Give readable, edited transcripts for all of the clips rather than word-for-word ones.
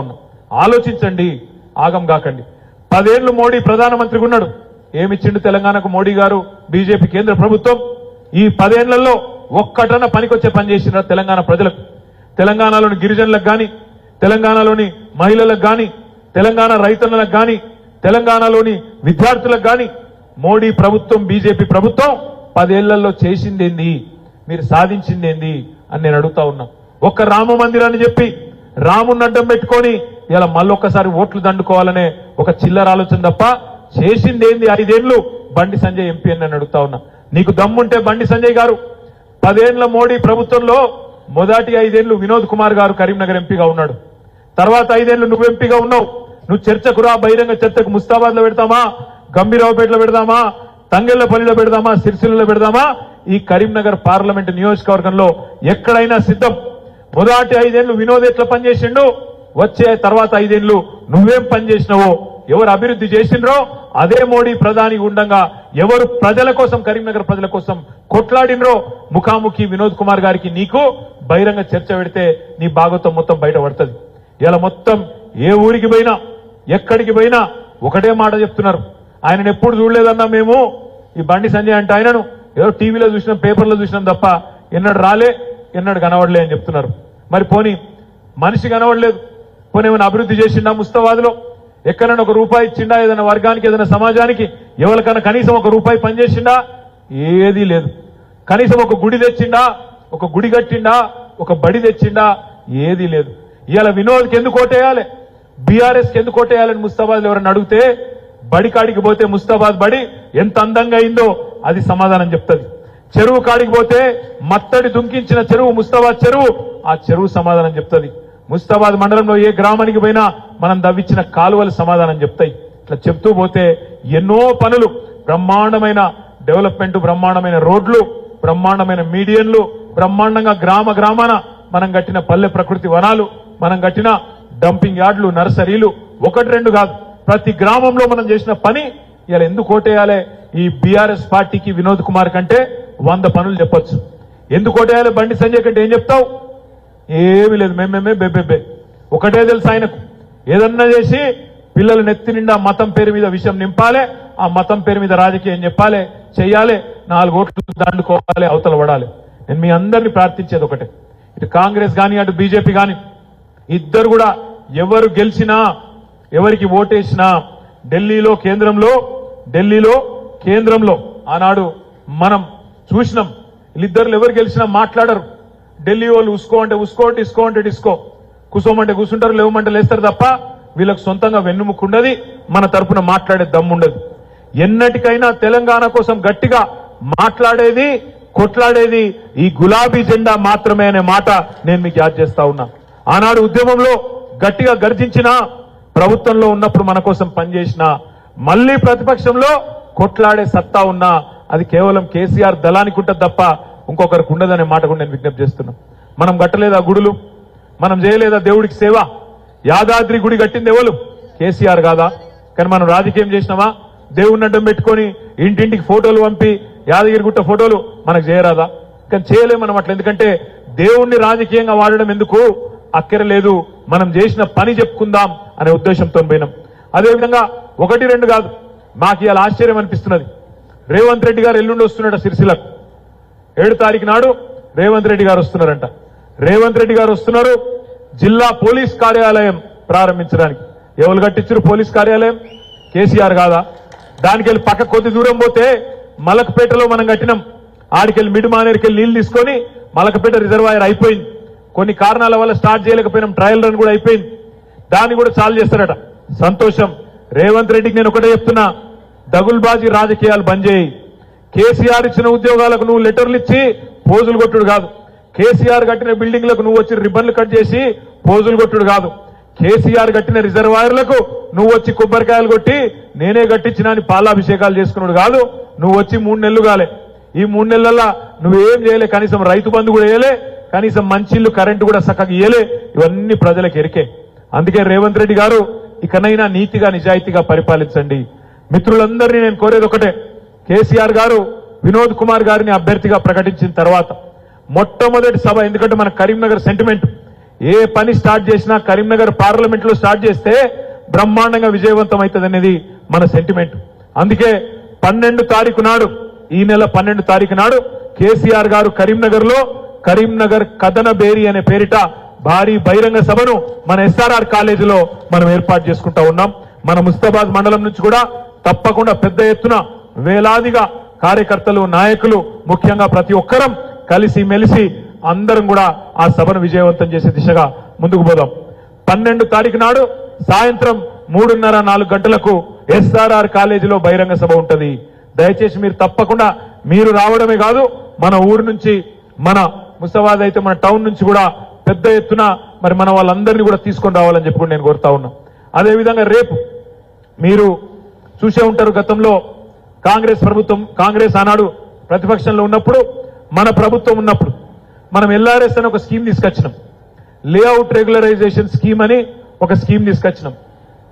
ఉన్నాం. ఆలోచించండి, ఆగం కాకండి. 10 ఏళ్లు మోడీ ప్రధానమంత్రిగా ఉన్నాడు. ఏమిచ్చిండు తెలంగాణకు మోడీ గారు, బీజేపీ కేంద్ర ప్రభుత్వం? ఈ 10 ఏళ్లలో ఒక్కటన పనికొచ్చే పని చేసిన తెలంగాణ ప్రజలకు, తెలంగాణలోని గిరిజనులకు గాని, తెలంగాణలోని మహిళలకు గాని, తెలంగాణ రైతన్నలకు గాని, తెలంగాణలోని విద్యార్థులకు గాని మోడీ ప్రభుత్వం, బీజేపీ ప్రభుత్వం 10 ఏళ్లలో చేసిందేంది, మీరు సాధించిందేంది అని నేను అడుగుతా ఉన్నా. ఒక్క రామ మందిరాన్ని చెప్పి రాముని అడ్డం పెట్టుకొని ఇలా మళ్ళొక్కసారి ఓట్లు దండుకోవాలనే ఒక చిల్లర ఆలోచన తప్ప చేసిందేంది 5 ఏళ్లు బండి సంజయ్ ఎంపీ అని నేను అడుగుతా ఉన్నా. నీకు దమ్ముంటే బండి సంజయ్ గారు 10 ఏళ్ల మోడీ ప్రభుత్వంలో మొదటి 5 ఏళ్లు వినోద్ కుమార్ గారు కరీంనగర్ ఎంపీగా ఉన్నాడు. తర్వాత 5 ఏళ్లు నువ్వు ఎంపీగా ఉన్నావు. నువ్వు చర్చకు రా, బహిరంగ చర్చకు ముస్తాబాద్ లో పెడతామా, గంభీరావుపేటలో పెడదామా, తంగెళ్లపల్లిలో పెడదామా, సిరిసిల్లలో పెడదామా, ఈ కరీంనగర్ పార్లమెంట్ నియోజకవర్గంలో ఎక్కడైనా సిద్ధం. మొదటి 5 ఏళ్లు వినోద్ ఎట్లా పనిచేసిండు, వచ్చే తర్వాత 5 ఏళ్లు నువ్వేం పనిచేసినావో, ఎవరు అభివృద్ధి చేసిండ్రో అదే మోడీ ప్రధాని ఉండగా ఎవరు ప్రజల కోసం, కరీంనగర్ ప్రజల కోసం కొట్లాడినరో ముఖాముఖి వినోద్ కుమార్ గారికి నీకు బహిరంగ చర్చ పెడితే నీ భాగవతం మొత్తం బయటపడుతుంది. ఇలా మొత్తం ఏ ఊరికి పోయినా, ఎక్కడికి పోయినా ఒకటే మాట చెప్తున్నారు. ఆయనను ఎప్పుడు చూడలేదన్నా మేము, ఈ బండి సంజయ్ అంటే ఆయనను ఏదో టీవీలో చూసినాం, పేపర్లో చూసినాం తప్ప ఎన్నడు రాలే, ఎన్నడు కనవడలే అని చెప్తున్నారు. మరి పోనీ మనిషి కనవడలేదు, పోనీ ఏమైనా అభివృద్ధి చేసిండా ముస్తాబాద్లో? ఎక్కడైనా ఒక రూపాయి ఇచ్చిండా? ఏదైనా వర్గానికి, ఏదైనా సమాజానికి ఎవరికైనా కనీసం ఒక రూపాయి పనిచేసిండా? ఏదీ లేదు. కనీసం ఒక గుడి తెచ్చిండా, ఒక గుడి కట్టిండా, ఒక బడి తెచ్చిండా? ఏదీ లేదు. ఇవాళ వినోద్కి ఎందుకు ఓటేయాలి, బీఆర్ఎస్కి ఎందుకు ఓటేయాలని ముస్తాబాద్ ఎవరైనా అడిగితే, బడి కాడికి పోతే ముస్తాబాద్ బడి ఎంత అందంగా అయిందో అది సమాధానం చెప్తుంది. చెరువు కాడికి పోతే మత్తడి దుంకించిన చెరువు ముస్తాబాద్ చెరువు, ఆ చెరువు సమాధానం చెప్తుంది. ముస్తాబాద్ మండలంలో ఏ గ్రామానికి పోయినా మనం దవ్వించిన కాలువలు సమాధానం చెప్తాయి. ఇట్లా చెప్తూ పోతే ఎన్నో పనులు, బ్రహ్మాండమైన డెవలప్మెంట్, బ్రహ్మాండమైన రోడ్లు, బ్రహ్మాండమైన మీడియన్లు, బ్రహ్మాండంగా గ్రామ గ్రామాన మనం కట్టిన పల్లె ప్రకృతి వనాలు, మనం కట్టిన డంపింగ్ యార్డులు, నర్సరీలు, 1-2 కాదు, ప్రతి గ్రామంలో మనం చేసిన పని ఇలా ఎందుకు ఓటేయాలి? ఈ బీఆర్ఎస్ పార్టీకి, వినోద్ కుమార్ కంటే 100 పనులు చెప్పొచ్చు. ఎందుకు ఓటేయాలి బండి సంజయ్ కంటే? ఏం చెప్తావు? ఏమీ లేదు, మేమేమే బెబ్బెబ్బే. ఒకటే తెలుసు ఆయనకు, ఏదన్నా చేసి పిల్లల నెత్తి నిండా మతం పేరు మీద విషయం నింపాలి, ఆ మతం పేరు మీద రాజకీయం చెప్పాలి, చెయ్యాలి, 4 ఓట్లు దండుకోవాలి, అవతల పడాలి. నేను మీ అందరినీ ప్రార్థించేది ఒకటే, ఇటు కాంగ్రెస్ కానీ అటు బీజేపీ కానీ ఇద్దరు కూడా ఎవరు గెలిచినా, ఎవరికి ఓటేసినా ఢిల్లీలో కేంద్రంలో ఆనాడు మనం చూసినాం, వీళ్ళిద్దరు ఎవరు గెలిచినా మాట్లాడరు. ఢిల్లీ వాళ్ళు ఉసుకో అంటే ఉసుకో, డిస్కో అంటే డిస్కో, కూసోమంటే కూసుంటారు, లేవమంటే లేస్తారు తప్ప వీళ్ళకు సొంతంగా వెన్నుముక్కుండది, మన తరపున మాట్లాడే దమ్ముండదు. ఎన్నటికైనా తెలంగాణ కోసం గట్టిగా మాట్లాడేది, కొట్లాడేది ఈ గులాబీ జెండా మాత్రమే అనే మాట నేను మీకు యాద్ చేస్తా ఉన్నా. ఆనాడు ఉద్యమంలో గట్టిగా గర్జించిన, ప్రభుత్వంలో ఉన్నప్పుడు మన కోసం పనిచేసిన, మళ్లీ ప్రతిపక్షంలో కొట్లాడే సత్తా ఉన్నా అది కేవలం కేసీఆర్ దళానికి ఉంటుంది తప్ప ఇంకొకరికి ఉండదనే మాట కూడా నేను విజ్ఞప్తి చేస్తున్నా. మనం కట్టలేదా గుడులు, మనం చేయలేదా దేవుడికి సేవ? యాదాద్రి గుడి కట్టింది ఎవరు? కేసీఆర్ కాదా? కానీ మనం రాజకీయం చేసినామా? దేవుడిని అడ్డం పెట్టుకొని ఇంటింటికి ఫోటోలు పంపి యాదగిరిగుట్ట ఫోటోలు మనకు చేయరాదా? కానీ చేయలేము మనం అట్లా. ఎందుకంటే దేవుణ్ణి రాజకీయంగా వాడడం ఎందుకు అక్కరలేదు, మనం చేసిన పని చెప్పుకుందాం అనే ఉద్దేశంతో పోయినాం. అదేవిధంగా 1-2 కాదు, మాకు ఇవాళ ఆశ్చర్యం అనిపిస్తున్నది. రేవంత్ రెడ్డి గారు ఎల్లుండి వస్తున్నాడు సిరిసిల్లకు. 7 తారీఖు నాడు రేవంత్ రెడ్డి గారు వస్తున్నారంట. రేవంత్ రెడ్డి గారు వస్తున్నారు జిల్లా పోలీస్ కార్యాలయం ప్రారంభించడానికి. ఎవరు కట్టించారు పోలీస్ కార్యాలయం? కేసీఆర్ కాదా? దానికెళ్ళి పక్క కొద్ది దూరం పోతే మలక్పేటలో మనం కట్టినాం. ఆడికెళ్ళి మిడిమానేరుకెళ్ళి నీళ్లు తీసుకొని మలకపేట రిజర్వాయర్ అయిపోయింది. కొన్ని కారణాల వల్ల స్టార్ట్ చేయలేకపోయినాం, ట్రయల్ రన్ కూడా అయిపోయింది. దాన్ని కూడా చాలు చేస్తారట. సంతోషం. రేవంత్ రెడ్డికి నేను ఒకటే చెప్తున్నా, దగుల్బాజీ రాజకీయాలు బంద్ చేయి. కేసీఆర్ ఇచ్చిన ఉద్యోగాలకు నువ్వు లెటర్లు ఇచ్చి పోజులు కొట్టుడు కాదు, కేసీఆర్ కట్టిన బిల్డింగ్లకు నువ్వు వచ్చి రిబ్బన్లు కట్ చేసి పోజులు కొట్టుడు కాదు, కేసీఆర్ కట్టిన రిజర్వాయర్లకు నువ్వు వచ్చి కొబ్బరికాయలు కొట్టి నేనే కట్టించినా అని పాలాభిషేకాలు చేసుకున్నాడు కాదు. నువ్వు వచ్చి 3 నెలలు కాలే. ఈ 3 నెలల్లో నువ్వేం చేయలే, కనీసం రైతు బంధు కూడా వేయలే, కనీసం మంచిళ్ళు కరెంటు కూడా చక్కగా ఇయ్యలే. ఇవన్నీ ప్రజలకు ఎరికే. అందుకే రేవంత్ రెడ్డి గారు ఇకనైనా నీతిగా నిజాయితీగా పరిపాలించండి. మిత్రులందరినీ నేను కోరేది ఒకటే, కేసీఆర్ గారు వినోద్ కుమార్ గారిని అభ్యర్థిగా ప్రకటించిన తర్వాత మొట్టమొదటి సభ, ఎందుకంటే మన కరీంనగర్ సెంటిమెంట్, ఏ పని స్టార్ట్ చేసినా కరీంనగర్ పార్లమెంట్ లో స్టార్ట్ చేస్తే బ్రహ్మాండంగా విజయవంతం అవుతుంది అనేది మన సెంటిమెంట్. అందుకే 12 తారీఖు నాడు, ఈ నెల 12 తారీఖు నాడు కేసీఆర్ గారు కరీంనగర్ లో కరీంనగర్ కథన బేరి అనే పేరిట భారీ బహిరంగ సభను మన ఎస్ఆర్ఆర్ కాలేజీలో మనం ఏర్పాటు చేసుకుంటా ఉన్నాం. మన ముస్తాబాద్ మండలం నుంచి కూడా తప్పకుండా పెద్ద ఎత్తున వేలాదిగా కార్యకర్తలు, నాయకులు, ముఖ్యంగా ప్రతి ఒక్కరం కలిసి మెలిసి అందరం కూడా ఆ సభను విజయవంతం చేసే దిశగా ముందుకు పోదాం. 12 తారీఖు నాడు సాయంత్రం 3:30-4 గంటలకు ఎస్ఆర్ఆర్ కాలేజీలో బహిరంగ సభ ఉంటది. దయచేసి మీరు తప్పకుండా మీరు రావడమే కాదు, మన ఊరు నుంచి, మన ముస్తాబాద్ అయితే మన టౌన్ నుంచి కూడా పెద్ద ఎత్తున మరి మన వాళ్ళందరినీ కూడా తీసుకొని రావాలని చెప్పి నేను కోరుతా ఉన్నా. అదేవిధంగా రేపు మీరు చూసే ఉంటారు, గతంలో కాంగ్రెస్ ప్రభుత్వం, కాంగ్రెస్ ఆనాడు ప్రతిపక్షంలో ఉన్నప్పుడు, మన ప్రభుత్వం ఉన్నప్పుడు మనం ఎల్ఆర్ఎస్ అని ఒక స్కీమ్ తీసుకొచ్చినాం. లేఅవుట్ రెగ్యులరైజేషన్ స్కీమ్ అని ఒక స్కీమ్ తీసుకొచ్చినాం.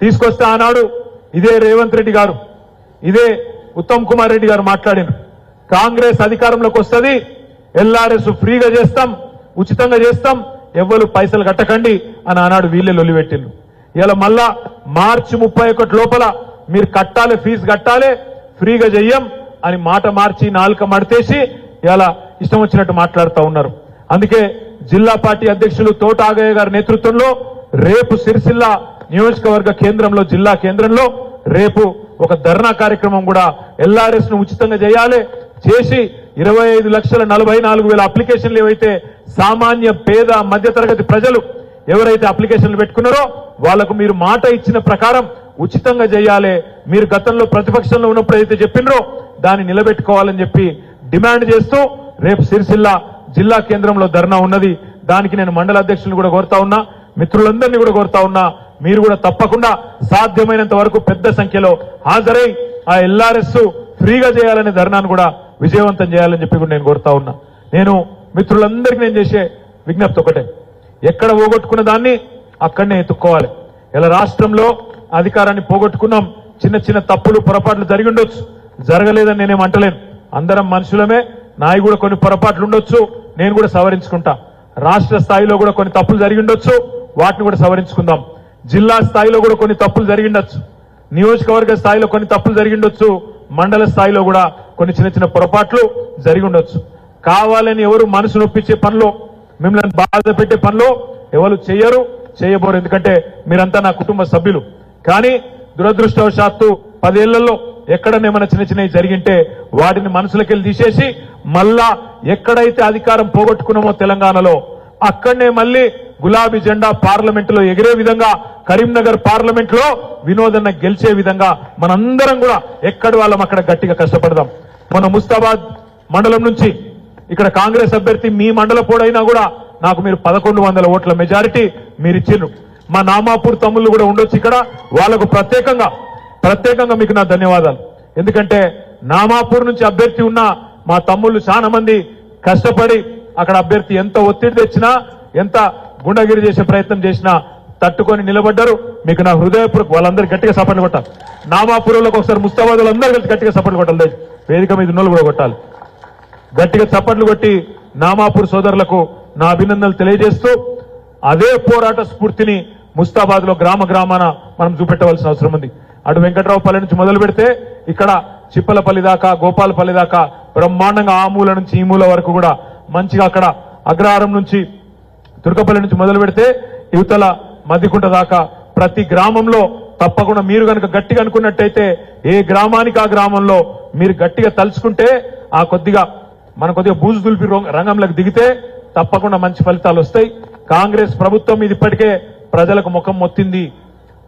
తీసుకొస్తే ఆనాడు ఇదే రేవంత్ రెడ్డి గారు, ఇదే ఉత్తమ్ కుమార్ రెడ్డి గారు మాట్లాడారు, కాంగ్రెస్ అధికారంలోకి వస్తుంది, ఎల్ఆర్ఎస్ ఫ్రీగా చేస్తాం, ఉచితంగా చేస్తాం, ఎవ్వరు పైసలు కట్టకండి అని ఆనాడు వీళ్ళే లొల్లిపెట్టిండ్రు. ఇలా మళ్ళా మార్చి 31 లోపల మీరు కట్టాలి, ఫీజు కట్టాలి, ఫ్రీగా చెయ్యం అని మాట మార్చి నాలుక మడితేసి ఇలా ఇష్టం వచ్చినట్టు మాట్లాడుతూ ఉన్నారు. అందుకే జిల్లా పార్టీ అధ్యక్షులు తోట ఆగయ్య గారి నేతృత్వంలో రేపు సిరిసిల్ల నియోజకవర్గ కేంద్రంలో, జిల్లా కేంద్రంలో రేపు ఒక ధర్నా కార్యక్రమం కూడా ఎల్ఆర్ఎస్ ను ఉచితంగా చేయాలి, చేసి 25,44,000 అప్లికేషన్లు ఏవైతే సామాన్య పేద మధ్యతరగతి ప్రజలు ఎవరైతే అప్లికేషన్లు పెట్టుకున్నారో వాళ్లకు మీరు మాట ఇచ్చిన ప్రకారం ఉచితంగా చేయాలి, మీరు గతంలో ప్రతిపక్షంలో ఉన్నప్పుడు అయితే చెప్పినరో దాన్ని నిలబెట్టుకోవాలని చెప్పి డిమాండ్ చేస్తూ రేపు సిరిసిల్ల జిల్లా కేంద్రంలో ధర్నా ఉన్నది. దానికి నేను మండల అధ్యక్షులను కూడా కోరుతా ఉన్నా, మిత్రులందరినీ కూడా కోరుతా ఉన్నా, మీరు కూడా తప్పకుండా సాధ్యమైనంత వరకు పెద్ద సంఖ్యలో హాజరై ఆ ఎల్ఆర్ఎస్ ఫ్రీగా చేయాలనే ధర్నాను కూడా విజయవంతం చేయాలని చెప్పి కూడా నేను కోరుతా ఉన్నా. నేను మిత్రులందరికీ నేను చేసే విజ్ఞప్తి ఒకటే, ఎక్కడ పోగొట్టుకున్న దాన్ని అక్కడనే ఎత్తుక్కోవాలి. ఇలా రాష్ట్రంలో అధికారాన్ని పోగొట్టుకున్నాం, చిన్న చిన్న తప్పులు పొరపాట్లు జరిగి ఉండొచ్చు, జరగలేదని నేనేం అంటలేను, అందరం మనుషులమే, నాయి కూడా కొన్ని పొరపాట్లు ఉండొచ్చు, నేను కూడా సవరించుకుంటా. రాష్ట్ర స్థాయిలో కూడా కొన్ని తప్పులు జరిగి ఉండొచ్చు, వాటిని కూడా సవరించుకుందాం. జిల్లా స్థాయిలో కూడా కొన్ని తప్పులు జరిగిండొచ్చు, నియోజకవర్గ స్థాయిలో కొన్ని తప్పులు జరిగిండొచ్చు, మండల స్థాయిలో కూడా కొన్ని చిన్న చిన్న పొరపాట్లు జరిగి ఉండొచ్చు. కావాలని ఎవరు మనసు నొప్పించే పనిలో, మిమ్మల్ని బాధ పెట్టే పనిలో ఎవరు చేయరు, చేయబోరు, ఎందుకంటే మీరంతా నా కుటుంబ సభ్యులు. కానీ దురదృష్టవశాత్తు 10 ఏళ్లలో ఎక్కడనే మన చిన్న చిన్నవి జరిగింటే వాటిని మనసులకెళ్ళి తీసేసి మళ్ళా ఎక్కడైతే అధికారం పోగొట్టుకున్నామో తెలంగాణలో అక్కడనే మళ్ళీ గులాబీ జెండా పార్లమెంట్ లో ఎగిరే విధంగా, కరీంనగర్ పార్లమెంట్ లో వినోదన్న గెలిచే విధంగా మనందరం కూడా ఎక్కడి వాళ్ళం అక్కడ గట్టిగా కష్టపడదాం. మన ముస్తాబాద్ మండలం నుంచి ఇక్కడ కాంగ్రెస్ అభ్యర్థి మీ మండల పోడైనా కూడా నాకు మీరు 1100 ఓట్ల మెజారిటీ మీరు ఇచ్చిండ్రు. మా నామాపూర్ తమ్ముళ్ళు కూడా ఉండొచ్చు ఇక్కడ, వాళ్లకు ప్రత్యేకంగా మీకు నా ధన్యవాదాలు. ఎందుకంటే నామాపూర్ నుంచి అభ్యర్థి ఉన్న మా తమ్ముళ్ళు చాలా మంది కష్టపడి అక్కడ అభ్యర్థి ఎంత ఒత్తిడి తెచ్చినా, ఎంత గుండగిరి చేసే ప్రయత్నం చేసినా తట్టుకొని నిలబడ్డారు. మీకు నా హృదయపూర్వక, వాళ్ళందరూ గట్టిగా సపోర్ట్ కొట్టాలి. నామాపూర్లోకి ఒకసారి ముస్తాబాద్ వాళ్ళందరూ కలిసి గట్టిగా సపోర్ట్ కొట్టాలి, వేదిక మీద ఉన్నోళ్ళు కూడా కొట్టాలి. గట్టిగా చప్పట్లు కొట్టి నామాపూర్ సోదరులకు నా అభినందనలు తెలియజేస్తూ అదే పోరాట స్ఫూర్తిని ముస్తాబాద్ లో గ్రామ గ్రామాన మనం చూపెట్టవలసిన అవసరం ఉంది. అటు వెంకట్రావుపల్లి నుంచి మొదలు పెడితే ఇక్కడ చిప్పలపల్లి దాకా, గోపాలపల్లి దాకా బ్రహ్మాండంగా ఆ మూల నుంచి ఈ మూల వరకు కూడా మంచిగా, అక్కడ అగ్రహారం నుంచి తుర్కపల్లి నుంచి మొదలు పెడితే యువతల మద్దికుంట దాకా ప్రతి గ్రామంలో తప్పకుండా మీరు కనుక గట్టిగా అనుకున్నట్టయితే ఏ గ్రామానికి ఆ గ్రామంలో మీరు గట్టిగా తలుచుకుంటే ఆ మనం కొద్దిగా బూజు దులిపి రంగంలోకి దిగితే తప్పకుండా మంచి ఫలితాలు వస్తాయి. కాంగ్రెస్ ప్రభుత్వం ఇది ఇప్పటికే ప్రజలకు ముఖం మొత్తింది,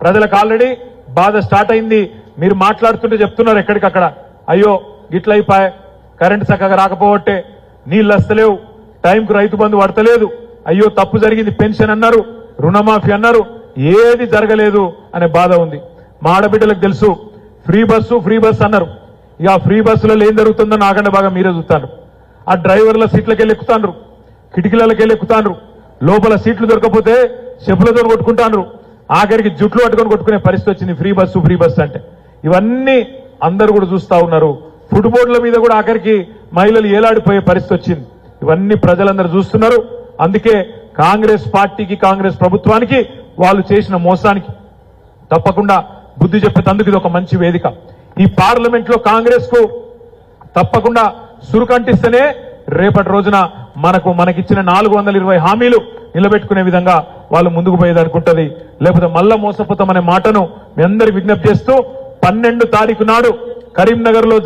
ప్రజలకు ఆల్రెడీ బాధ స్టార్ట్ అయింది. మీరు మాట్లాడుతుంటే చెప్తున్నారు ఎక్కడికక్కడ, అయ్యో గిట్లయిపోయా, కరెంటు చక్కగా రాకపోవట్టే, నీళ్లు వస్తలేవు, టైంకు రైతు బంధు పడతలేదు, అయ్యో తప్పు జరిగింది, పెన్షన్ అన్నారు, రుణమాఫీ అన్నారు, ఏది జరగలేదు అనే బాధ ఉంది. మా ఆడబిడ్డలకు తెలుసు, ఫ్రీ బస్సు అన్నారు. ఇక ఫ్రీ బస్సులలో ఏం జరుగుతుందో నాకంటే బాగా మీరే చూస్తాను. ఆ డ్రైవర్ల సీట్లకి వెళ్ళి ఎక్కుతాండ్రు, కిటికీలకి వెళ్ళి ఎక్కుతాండ్రు, లోపల సీట్లు దొరకపోతే చెప్పులతో కొట్టుకుంటాండ్రు, ఆఖరికి జుట్లు పట్టుకొని కొట్టుకునే పరిస్థితి వచ్చింది ఫ్రీ బస్సు అంటే. ఇవన్నీ అందరూ కూడా చూస్తా ఉన్నారు. ఫుట్బోర్డుల మీద కూడా ఆఖరికి మహిళలు ఏలాడిపోయే పరిస్థితి వచ్చింది. ఇవన్నీ ప్రజలందరూ చూస్తున్నారు. అందుకే కాంగ్రెస్ పార్టీకి కాంగ్రెస్ ప్రభుత్వానికి వాళ్ళు చేసిన మోసానికి తప్పకుండా బుద్ధి చెప్పేందుకు ఇది ఒక మంచి వేదిక. ఈ పార్లమెంట్ లో కాంగ్రెస్ కు తప్పకుండా సురుకంటిస్తేనే రేపటి రోజున మనకిచ్చిన 420 హామీలు నిలబెట్టుకునే విధంగా వాళ్ళు ముందుకు పోయేదనుకుంటది. లేకపోతే మళ్ళా మోసపోతామనే మాటను మీ అందరికి విజ్ఞప్తి చేస్తూ 12 తారీఖు నాడు కరీంనగర్ లో